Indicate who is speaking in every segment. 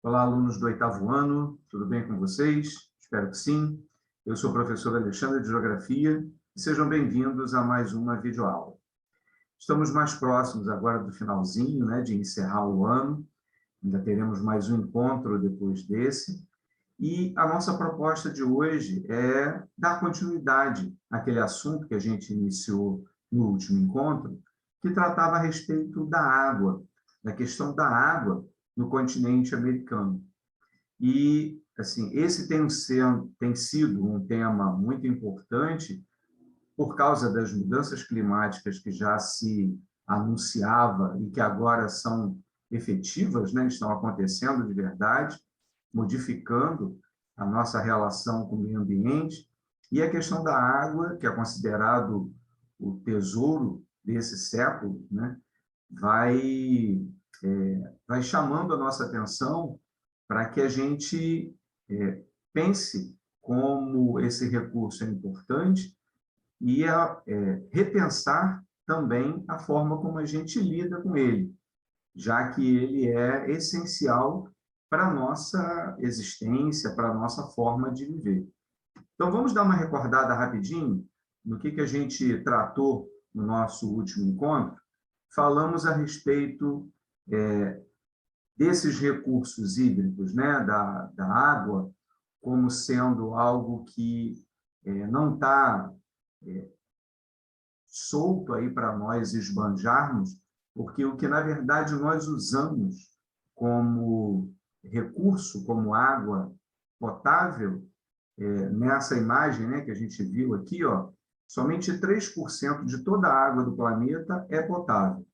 Speaker 1: Olá, alunos do 8º ano, tudo bem com vocês? Espero que sim. Eu sou o professor Alexandre de Geografia e sejam bem-vindos a mais uma videoaula. Estamos mais próximos agora do finalzinho, de encerrar o ano, ainda teremos mais um encontro depois desse, e a nossa proposta de hoje é dar continuidade àquele assunto que a gente iniciou no último encontro, que tratava a respeito da água, da questão da água no continente americano. E, assim, esse tem sido um tema muito importante por causa das mudanças climáticas que já se anunciava e que agora são efetivas, estão acontecendo de verdade, modificando a nossa relação com o meio ambiente, e a questão da água, que é considerado o tesouro desse século, vai chamando a nossa atenção para que a gente pense como esse recurso é importante e repensar também a forma como a gente lida com ele, já que ele é essencial para a nossa existência, para a nossa forma de viver. Então, vamos dar uma recordada rapidinho no que a gente tratou no nosso último encontro. Falamos a respeito desses recursos hídricos, da água, como sendo algo que não está solto aí para nós esbanjarmos, porque o que, na verdade, nós usamos como recurso, como água potável, nessa imagem que a gente viu aqui, somente 3% de toda a água do planeta é potável.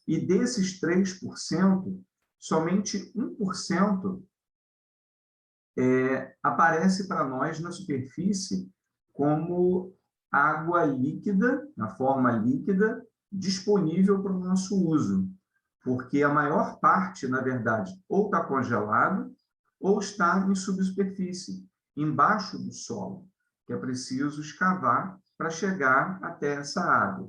Speaker 1: E desses 3%, somente 1% aparece para nós na superfície como água líquida, na forma líquida, disponível para o nosso uso, porque a maior parte, na verdade, ou está congelada ou está em subsuperfície, embaixo do solo, que é preciso escavar para chegar até essa água.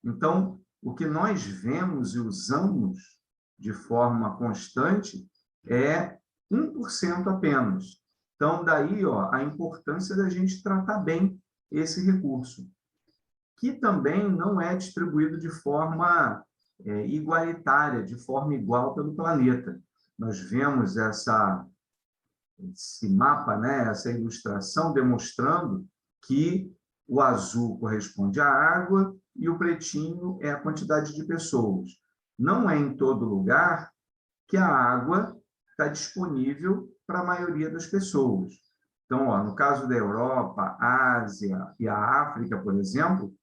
Speaker 1: Então, o que nós vemos e usamos de forma constante é 1% apenas. Então, daí a importância da gente tratar bem esse recurso, que também não é distribuído de forma igualitária, de forma igual pelo planeta. Nós vemos esse mapa, essa ilustração demonstrando que o azul corresponde à água e o pretinho é a quantidade de pessoas. Não é em todo lugar que a água está disponível para a maioria das pessoas. Então, no caso da Europa, Ásia e a África, por exemplo,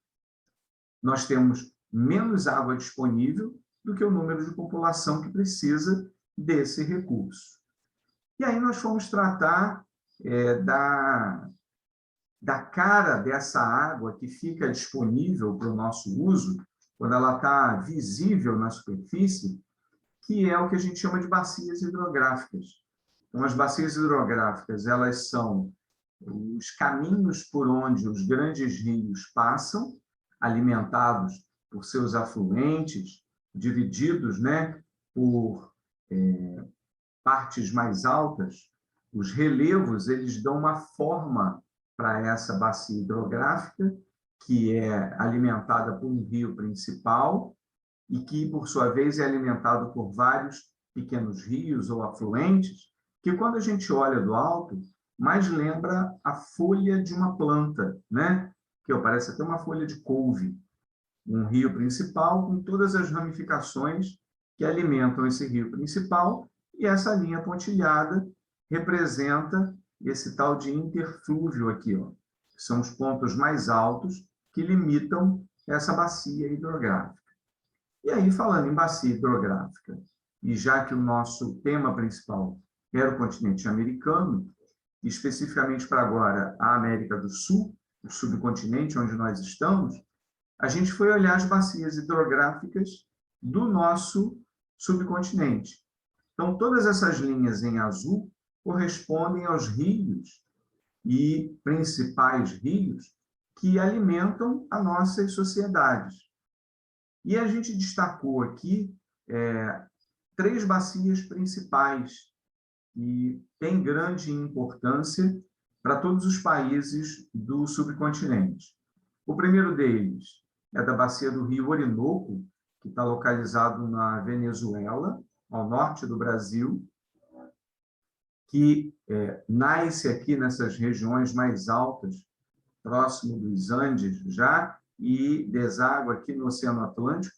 Speaker 1: nós temos menos água disponível do que o número de população que precisa desse recurso. E aí nós fomos tratar da cara dessa água que fica disponível para o nosso uso, quando ela está visível na superfície, que é o que a gente chama de bacias hidrográficas. Então, as bacias hidrográficas, elas são os caminhos por onde os grandes rios passam, alimentados por seus afluentes, divididos por partes mais altas. Os relevos, eles dão uma forma para essa bacia hidrográfica, que é alimentada por um rio principal e que, por sua vez, é alimentado por vários pequenos rios ou afluentes, que, quando a gente olha do alto, mais lembra a folha de uma planta, que parece até uma folha de couve. Um rio principal com todas as ramificações que alimentam esse rio principal, e essa linha pontilhada representa esse tal de interflúvio aqui, que são os pontos mais altos que limitam essa bacia hidrográfica. E aí, falando em bacia hidrográfica, e já que o nosso tema principal era o continente americano, especificamente para agora a América do Sul, o subcontinente onde nós estamos, a gente foi olhar as bacias hidrográficas do nosso subcontinente. Então, todas essas linhas em azul correspondem aos rios e principais rios que alimentam as nossas sociedades. E a gente destacou aqui 3 bacias principais e tem grande importância para todos os países do subcontinente. O primeiro deles é da bacia do Rio Orinoco, que está localizado na Venezuela, ao norte do Brasil, que nasce aqui nessas regiões mais altas, próximo dos Andes já, e deságua aqui no Oceano Atlântico,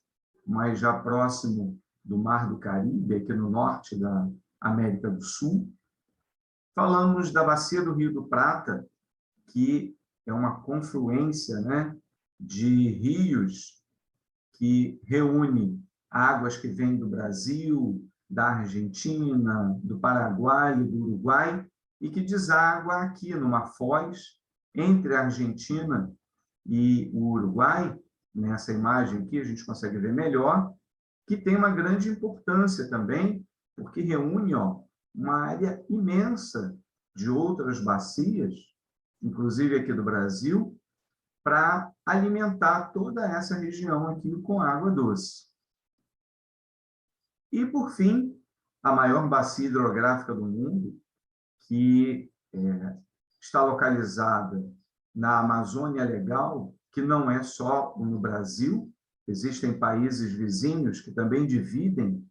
Speaker 1: mas já próximo do Mar do Caribe, aqui no norte da América do Sul. Falamos da bacia do Rio do Prata, que é uma confluência, né, de rios que reúne águas que vêm do Brasil, da Argentina, do Paraguai e do Uruguai, e que deságua aqui numa foz entre a Argentina e o Uruguai. Nessa imagem aqui a gente consegue ver melhor, que tem uma grande importância também, porque reúne uma área imensa de outras bacias, inclusive aqui do Brasil, para alimentar toda essa região aqui com água doce. E, por fim, a maior bacia hidrográfica do mundo, que está localizada na Amazônia Legal, que não é só no Brasil, existem países vizinhos que também dividem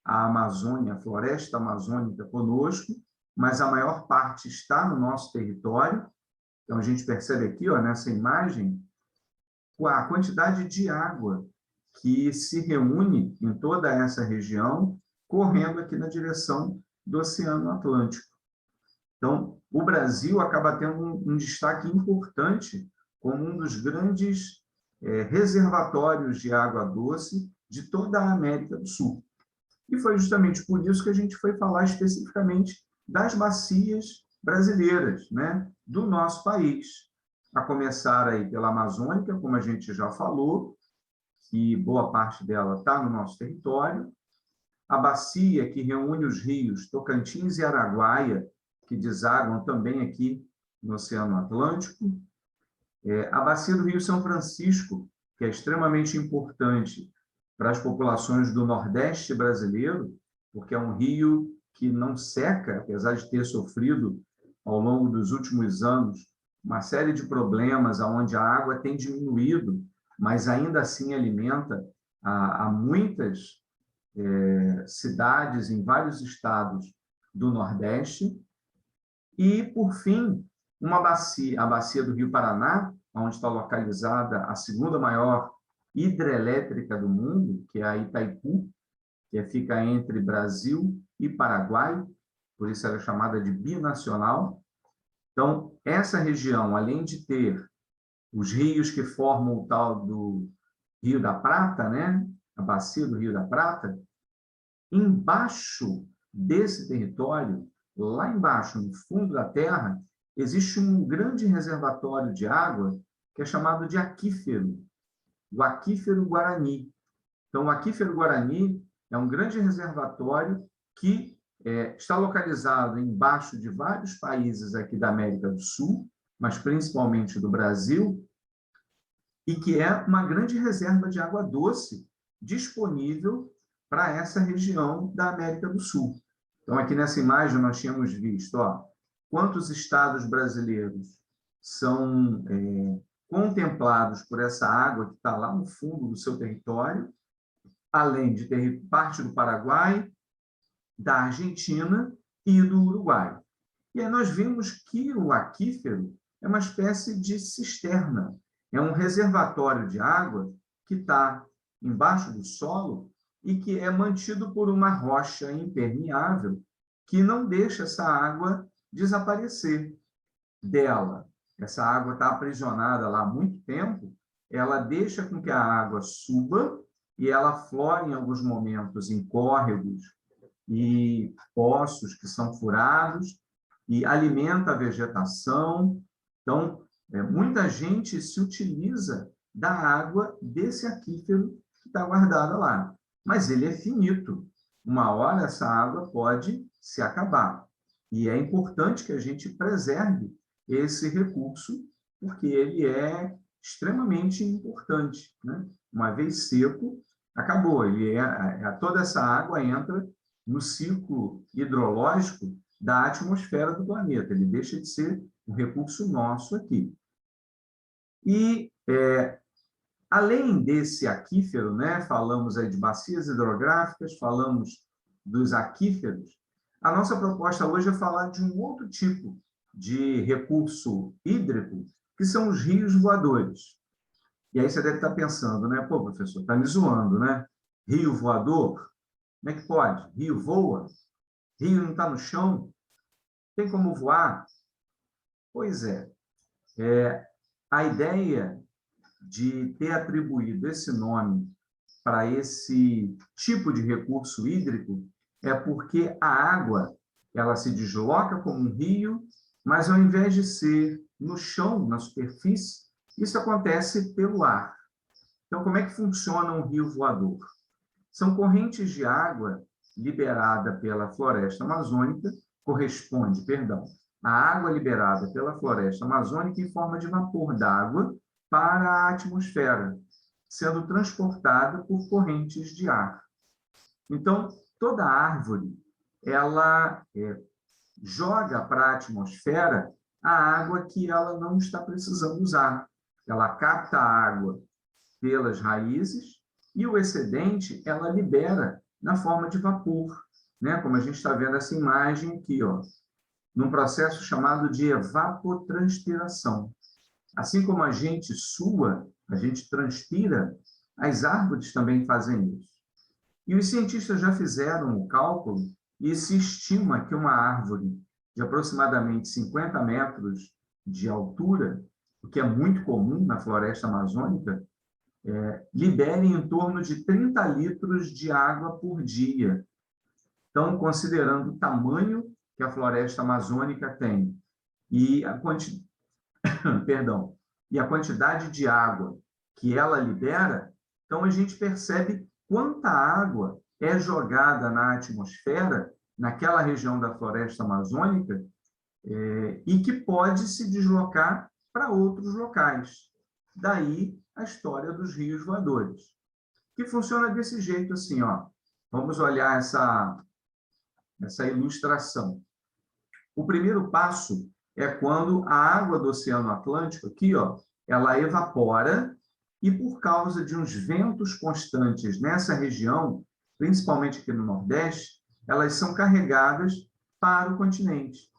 Speaker 1: a Amazônia, a floresta amazônica conosco, mas a maior parte está no nosso território. Então, a gente percebe aqui, nessa imagem, a quantidade de água que se reúne em toda essa região, correndo aqui na direção do Oceano Atlântico. Então, o Brasil acaba tendo um destaque importante como um dos grandes reservatórios de água doce de toda a América do Sul. E foi justamente por isso que a gente foi falar especificamente das bacias brasileiras, né, do nosso país. A começar aí pela Amazônica, como a gente já falou, que boa parte dela está no nosso território. A bacia que reúne os rios Tocantins e Araguaia, que desaguam também aqui no Oceano Atlântico. A bacia do Rio São Francisco, que é extremamente importante para as populações do Nordeste brasileiro, porque é um rio que não seca, apesar de ter sofrido, ao longo dos últimos anos, uma série de problemas onde a água tem diminuído, mas ainda assim alimenta a muitas cidades em vários estados do Nordeste. E, por fim, a bacia do Rio Paraná, onde está localizada a segunda maior hidrelétrica do mundo, que é a Itaipu, que fica entre Brasil e Paraguai, por isso ela é chamada de binacional. Então, essa região, além de ter os rios que formam o tal do Rio da Prata, né? A bacia do Rio da Prata, embaixo desse território, lá embaixo, no fundo da terra, existe um grande reservatório de água que é chamado de aquífero, o Aquífero Guarani. Então, o Aquífero Guarani é um grande reservatório que está localizado embaixo de vários países aqui da América do Sul, mas principalmente do Brasil, e que é uma grande reserva de água doce disponível para essa região da América do Sul. Então, aqui nessa imagem nós tínhamos visto quantos estados brasileiros são contemplados por essa água que está lá no fundo do seu território, além de ter parte do Paraguai, da Argentina e do Uruguai. E aí nós vimos que o aquífero é uma espécie de cisterna, é um reservatório de água que está embaixo do solo e que é mantido por uma rocha impermeável que não deixa essa água desaparecer dela. Essa água está aprisionada lá há muito tempo, ela deixa com que a água suba e ela flore em alguns momentos em córregos e poços que são furados e alimenta a vegetação. Então, muita gente se utiliza da água desse aquífero que está guardada lá. Mas ele é finito. Uma hora essa água pode se acabar. E é importante que a gente preserve esse recurso, porque ele é extremamente importante, né? Uma vez seco, acabou. Toda essa água entra no ciclo hidrológico da atmosfera do planeta, ele deixa de ser um recurso nosso aqui. E, além desse aquífero, né, falamos aí de bacias hidrográficas, falamos dos aquíferos, a nossa proposta hoje é falar de um outro tipo de recurso hídrico, que são os rios voadores. E aí você deve estar pensando, né? Pô, professor, está me zoando, né? Rio voador? Como é que pode? Rio voa? Rio não está no chão? Tem como voar? Pois é. A ideia de ter atribuído esse nome para esse tipo de recurso hídrico é porque a água ela se desloca como um rio, mas ao invés de ser no chão, na superfície, isso acontece pelo ar. Então, como é que funciona um rio voador? São correntes de água liberada pela floresta amazônica, a água liberada pela floresta amazônica em forma de vapor d'água para a atmosfera, sendo transportada por correntes de ar. Então, toda árvore, ela joga para a atmosfera a água que ela não está precisando usar. Ela capta a água pelas raízes e o excedente ela libera na forma de vapor, né? Como a gente está vendo essa imagem aqui, ó, num processo chamado de evapotranspiração. Assim como a gente sua, a gente transpira, as árvores também fazem isso. E os cientistas já fizeram o cálculo e se estima que uma árvore de aproximadamente 50 metros de altura, o que é muito comum na floresta amazônica, libere em torno de 30 litros de água por dia. Então, considerando o tamanho que a floresta amazônica tem e perdão, e a quantidade de água que ela libera, então a gente percebe quanta água é jogada na atmosfera, naquela região da floresta amazônica, e que pode se deslocar para outros locais. Daí a história dos rios voadores, que funciona desse jeito assim, ó. Vamos olhar essa ilustração. O primeiro passo é quando a água do Oceano Atlântico, aqui, ó, ela evapora e, por causa de uns ventos constantes nessa região, principalmente aqui no Nordeste, elas são carregadas para o continente.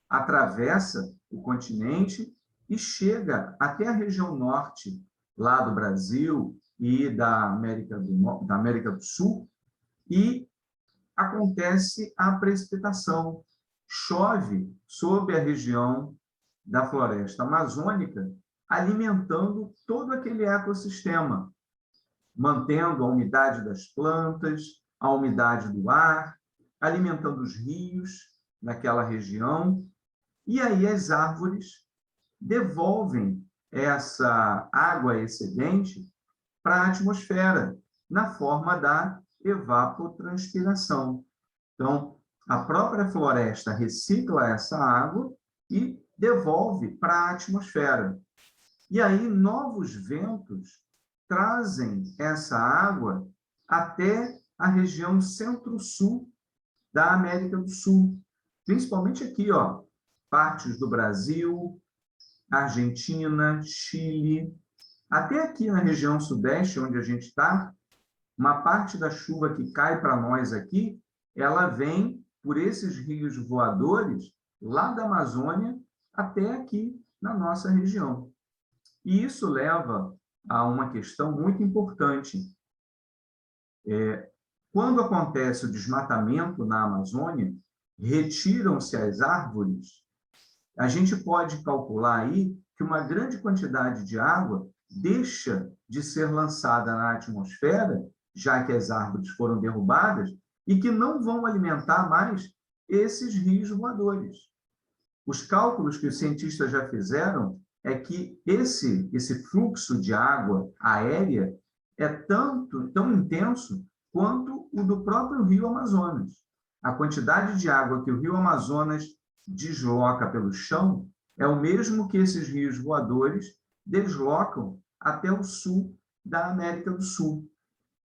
Speaker 1: Atravessa o continente e chega até a região norte, lá do Brasil e da América do Sul, e acontece a precipitação. Chove sobre a região da floresta amazônica, alimentando todo aquele ecossistema, mantendo a umidade das plantas, a umidade do ar, alimentando os rios naquela região, e aí as árvores devolvem essa água excedente para a atmosfera, na forma da evapotranspiração. Então, a própria floresta recicla essa água e devolve para a atmosfera. E aí, novos ventos trazem essa água até a região centro-sul da América do Sul, principalmente aqui, ó, partes do Brasil, Argentina, Chile, até aqui na região sudeste, onde a gente está, uma parte da chuva que cai para nós aqui, ela vem por esses rios voadores, lá da Amazônia até aqui na nossa região. E isso leva a uma questão muito importante. Quando acontece o desmatamento na Amazônia, retiram-se as árvores, a gente pode calcular aí que uma grande quantidade de água deixa de ser lançada na atmosfera, já que as árvores foram derrubadas, e que não vão alimentar mais esses rios voadores. Os cálculos que os cientistas já fizeram é que esse fluxo de água aérea é tão intenso quanto o do próprio rio Amazonas. A quantidade de água que o rio Amazonas desloca pelo chão é o mesmo que esses rios voadores deslocam até o sul da América do Sul.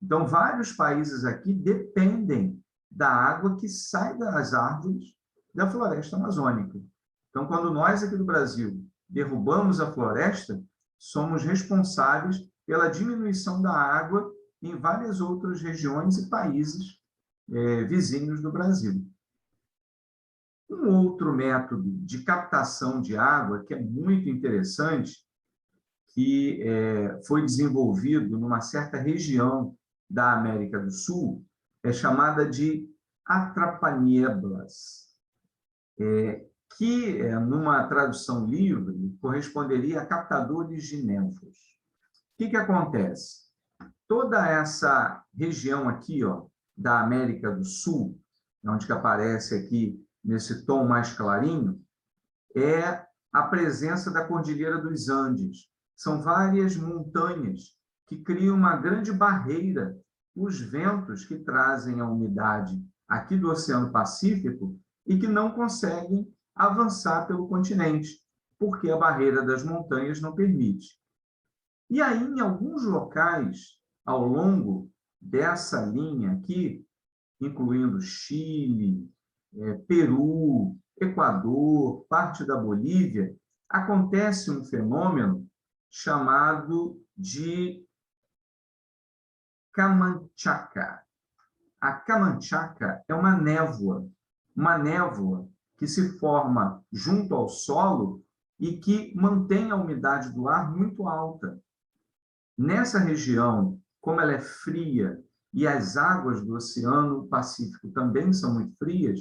Speaker 1: Então, vários países aqui dependem da água que sai das árvores da floresta amazônica. Então, quando nós aqui do Brasil derrubamos a floresta, somos responsáveis pela diminuição da água em várias outras regiões e países vizinhos do Brasil. Um outro método de captação de água que é muito interessante, que foi desenvolvido numa certa região da América do Sul, é chamada de atrapanieblas, que, numa tradução livre, corresponderia a captadores de névoas. O que acontece? Toda essa região aqui, ó, da América do Sul, onde que aparece aqui nesse tom mais clarinho, é a presença da Cordilheira dos Andes. São várias montanhas que criam uma grande barreira. Os ventos que trazem a umidade aqui do Oceano Pacífico e que não conseguem avançar pelo continente, porque a barreira das montanhas não permite. E aí, em alguns locais, ao longo dessa linha aqui, incluindo Chile, Peru, Equador, parte da Bolívia, acontece um fenômeno chamado de Camanchaca. A Camanchaca é uma névoa que se forma junto ao solo e que mantém a umidade do ar muito alta. Nessa região, como ela é fria e as águas do Oceano Pacífico também são muito frias,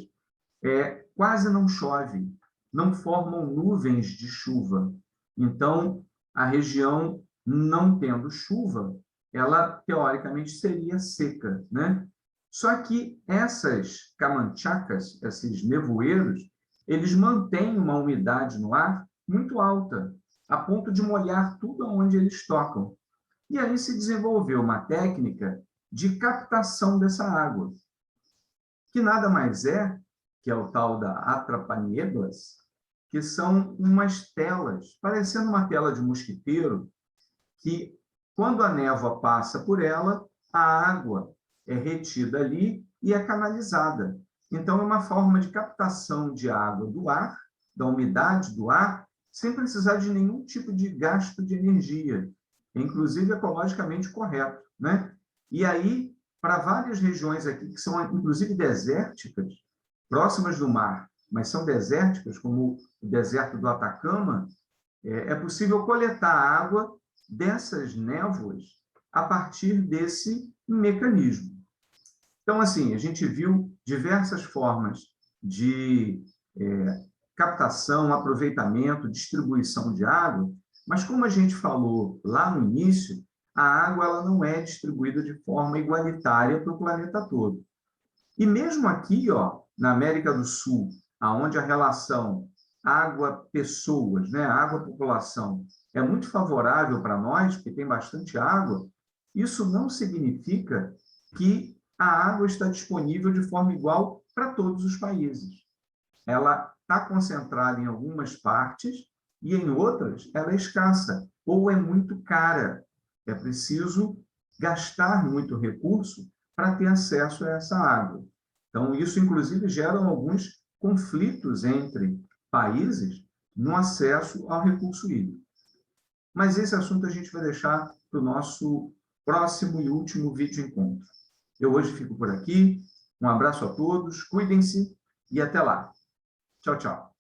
Speaker 1: quase não chove, não formam nuvens de chuva. Então, a região, não tendo chuva, ela, teoricamente, seria seca, né? Só que essas camanchacas, esses nevoeiros, eles mantêm uma umidade no ar muito alta, a ponto de molhar tudo onde eles tocam. E aí se desenvolveu uma técnica de captação dessa água, que nada mais é que é o tal da atrapanieblas, que são umas telas, parecendo uma tela de mosquiteiro, que, quando a névoa passa por ela, a água é retida ali e é canalizada. Então, é uma forma de captação de água do ar, da umidade do ar, sem precisar de nenhum tipo de gasto de energia, inclusive ecologicamente correto, né? E aí, para várias regiões aqui que são, inclusive, desérticas, próximas do mar, mas são desérticas, como o deserto do Atacama, é possível coletar água dessas névoas a partir desse mecanismo. Então, assim, a gente viu diversas formas de captação, aproveitamento, distribuição de água, mas como a gente falou lá no início, a água ela não é distribuída de forma igualitária para o planeta todo. E mesmo aqui, ó, na América do Sul, onde a relação água-pessoas, né, água-população, é muito favorável para nós, porque tem bastante água, isso não significa que a água está disponível de forma igual para todos os países. Ela está concentrada em algumas partes e em outras ela é escassa ou é muito cara. É preciso gastar muito recurso para ter acesso a essa água. Então, isso, inclusive, gera alguns conflitos entre países no acesso ao recurso hídrico. Mas esse assunto a gente vai deixar para o nosso próximo e último vídeo encontro. Eu hoje fico por aqui. Um abraço a todos, cuidem-se e até lá. Tchau, tchau.